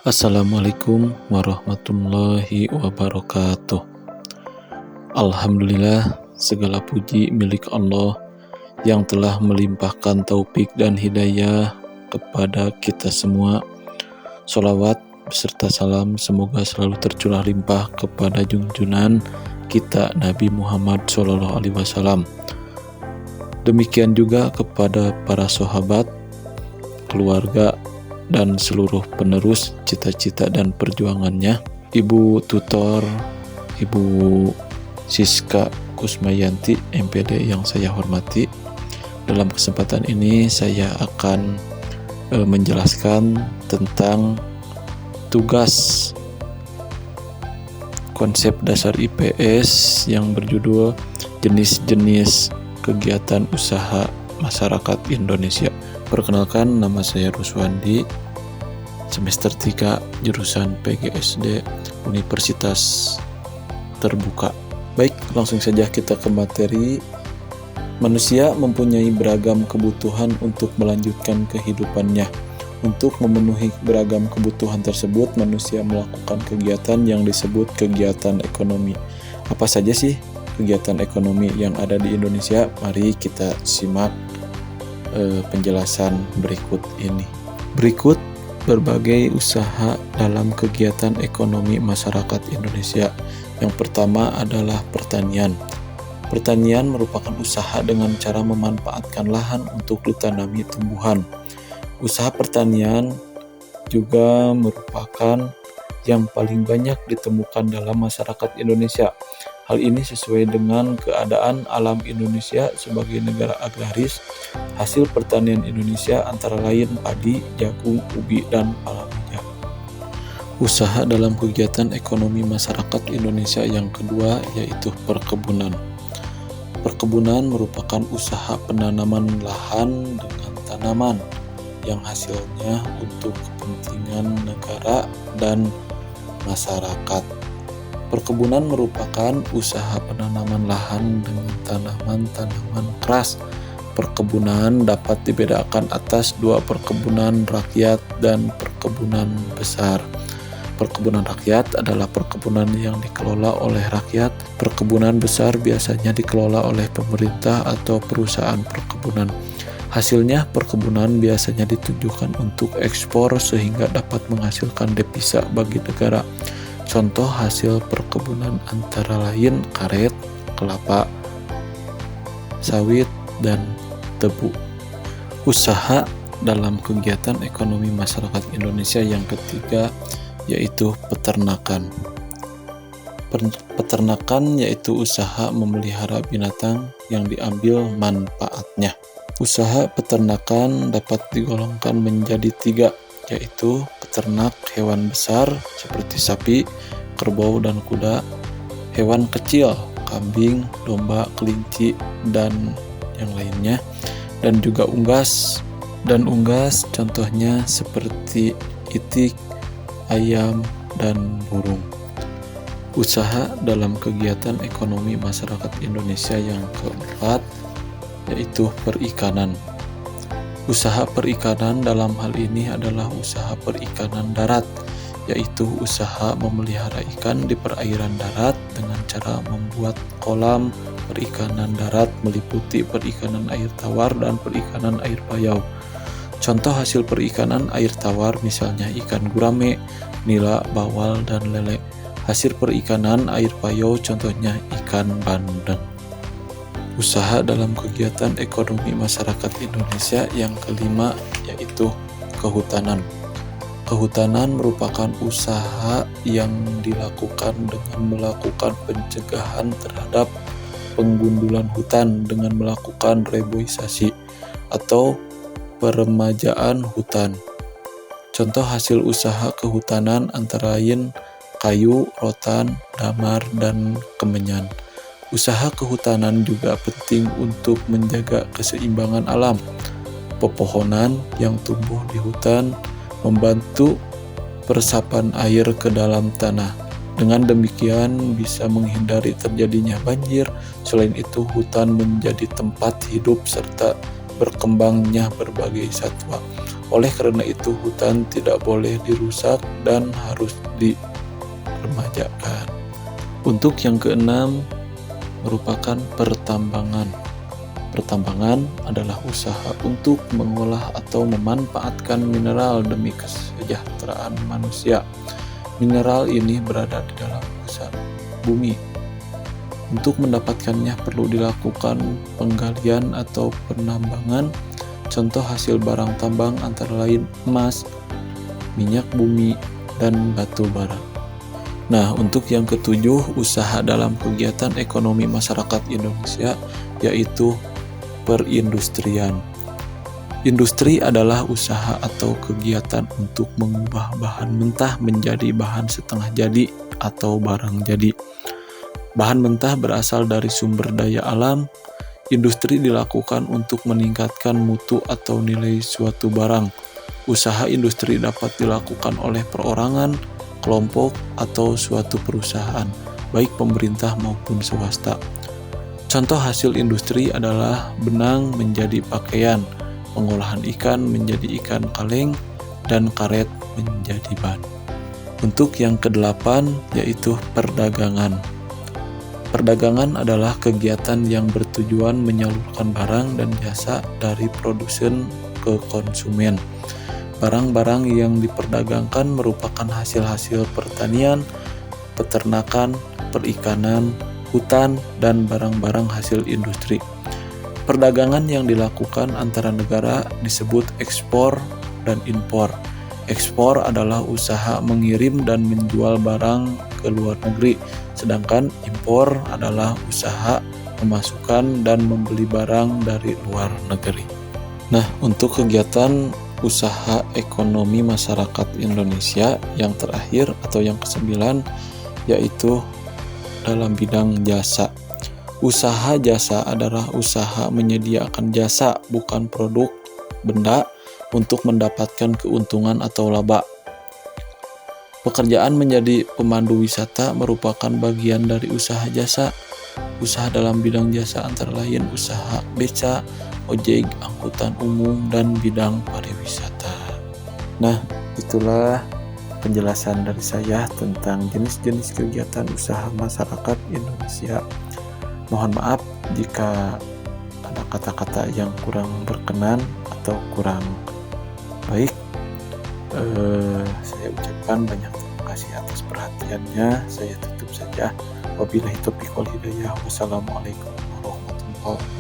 Assalamualaikum warahmatullahi wabarakatuh. Alhamdulillah, segala puji milik Allah yang telah melimpahkan taufik dan hidayah kepada kita semua. Sholawat beserta salam semoga selalu tercurah limpah kepada junjungan kita Nabi Muhammad SAW. Demikian juga kepada para sahabat, keluarga, dan seluruh penerus cita-cita dan perjuangannya. Ibu tutor, Ibu Siska Kusmayanti MPD yang saya hormati, dalam kesempatan ini saya akan menjelaskan tentang tugas konsep dasar IPS yang berjudul jenis-jenis kegiatan usaha masyarakat Indonesia. Perkenalkan, nama saya Ruswandi, semester 3 jurusan PGSD Universitas Terbuka. Baik, langsung saja kita ke materi. Manusia mempunyai beragam kebutuhan untuk melanjutkan kehidupannya. Untuk memenuhi beragam kebutuhan tersebut, manusia melakukan kegiatan yang disebut kegiatan ekonomi. Apa saja sih kegiatan ekonomi yang ada di Indonesia? Mari kita simak penjelasan berikut ini. Berikut berbagai usaha dalam kegiatan ekonomi masyarakat Indonesia. Yang pertama adalah pertanian. Pertanian merupakan usaha dengan cara memanfaatkan lahan untuk ditanami tumbuhan. Usaha pertanian juga merupakan yang paling banyak ditemukan dalam masyarakat Indonesia. Hal ini sesuai dengan keadaan alam Indonesia sebagai negara agraris. Hasil pertanian Indonesia antara lain padi, jagung, ubi, dan palawija. Usaha dalam kegiatan ekonomi masyarakat Indonesia yang kedua yaitu perkebunan. Perkebunan merupakan usaha penanaman lahan dengan tanaman yang hasilnya untuk kepentingan negara dan masyarakat. Perkebunan merupakan usaha penanaman lahan dengan tanaman-tanaman keras. Perkebunan dapat dibedakan atas dua perkebunan rakyat dan perkebunan besar. Perkebunan rakyat adalah perkebunan yang dikelola oleh rakyat. Perkebunan besar biasanya dikelola oleh pemerintah atau perusahaan perkebunan. Hasilnya perkebunan biasanya ditujukan untuk ekspor sehingga dapat menghasilkan devisa bagi negara. Contoh hasil perkebunan antara lain karet, kelapa, sawit, dan tebu. Usaha dalam kegiatan ekonomi masyarakat Indonesia yang ketiga yaitu peternakan. Peternakan yaitu usaha memelihara binatang yang diambil manfaatnya. Usaha peternakan dapat digolongkan menjadi tiga, yaitu peternak hewan besar seperti sapi, kerbau, dan kuda, hewan kecil, kambing, domba, kelinci, dan yang lainnya, dan juga unggas. Dan unggas contohnya seperti itik, ayam, dan burung. Usaha dalam kegiatan ekonomi masyarakat Indonesia yang keempat yaitu perikanan. Usaha perikanan dalam hal ini adalah usaha perikanan darat, yaitu usaha memelihara ikan di perairan darat dengan cara membuat kolam perikanan darat meliputi perikanan air tawar dan perikanan air payau. Contoh hasil perikanan air tawar misalnya ikan gurame, nila, bawal, dan lele. Hasil perikanan air payau contohnya ikan bandeng. Usaha dalam kegiatan ekonomi masyarakat Indonesia yang kelima yaitu kehutanan. Kehutanan merupakan usaha yang dilakukan dengan melakukan pencegahan terhadap penggundulan hutan dengan melakukan reboisasi atau peremajaan hutan. Contoh hasil usaha kehutanan antara lain kayu, rotan, damar, dan kemenyan. Usaha kehutanan juga penting untuk menjaga keseimbangan alam. Pepohonan yang tumbuh di hutan membantu peresapan air ke dalam tanah. Dengan demikian bisa menghindari terjadinya banjir. Selain itu, hutan menjadi tempat hidup serta berkembangnya berbagai satwa. Oleh karena itu, hutan tidak boleh dirusak dan harus diremajakan. Untuk yang keenam merupakan pertambangan. Pertambangan adalah usaha untuk mengolah atau memanfaatkan mineral demi kesejahteraan manusia. Mineral ini berada di dalam pusat bumi. Untuk mendapatkannya perlu dilakukan penggalian atau penambangan. Contoh hasil barang tambang antara lain emas, minyak bumi, dan batu bara. Nah, untuk yang ketujuh, usaha dalam kegiatan ekonomi masyarakat Indonesia, yaitu perindustrian. Industri adalah usaha atau kegiatan untuk mengubah bahan mentah menjadi bahan setengah jadi atau barang jadi. Bahan mentah berasal dari sumber daya alam. Industri dilakukan untuk meningkatkan mutu atau nilai suatu barang. Usaha industri dapat dilakukan oleh perorangan, kelompok, atau suatu perusahaan, baik pemerintah maupun swasta. Contoh hasil industri adalah benang menjadi pakaian, pengolahan ikan menjadi ikan kaleng, dan karet menjadi ban. Untuk yang kedelapan, yaitu perdagangan. Perdagangan adalah kegiatan yang bertujuan menyalurkan barang dan jasa dari produsen ke konsumen. Barang-barang yang diperdagangkan merupakan hasil-hasil pertanian, peternakan, perikanan, hutan, dan barang-barang hasil industri. Perdagangan yang dilakukan antara negara disebut ekspor dan impor. Ekspor adalah usaha mengirim dan menjual barang ke luar negeri, sedangkan impor adalah usaha memasukkan dan membeli barang dari luar negeri. Nah, untuk kegiatan usaha ekonomi masyarakat Indonesia yang terakhir atau yang kesembilan, yaitu dalam bidang jasa. Usaha jasa adalah usaha menyediakan jasa, bukan produk, benda, untuk mendapatkan keuntungan atau laba. Pekerjaan menjadi pemandu wisata merupakan bagian dari usaha jasa. Usaha dalam bidang jasa antara lain usaha beca, ojek, angkutan umum, dan bidang pariwisata. Nah, itulah penjelasan dari saya tentang jenis-jenis kegiatan usaha masyarakat Indonesia. Mohon maaf jika ada kata-kata yang kurang berkenan atau kurang baik. Saya ucapkan banyak terima kasih atas perhatiannya. Saya tutup saja. Wabillahi taufiq wal hidayah. Wassalamualaikum warahmatullahi wabarakatuh.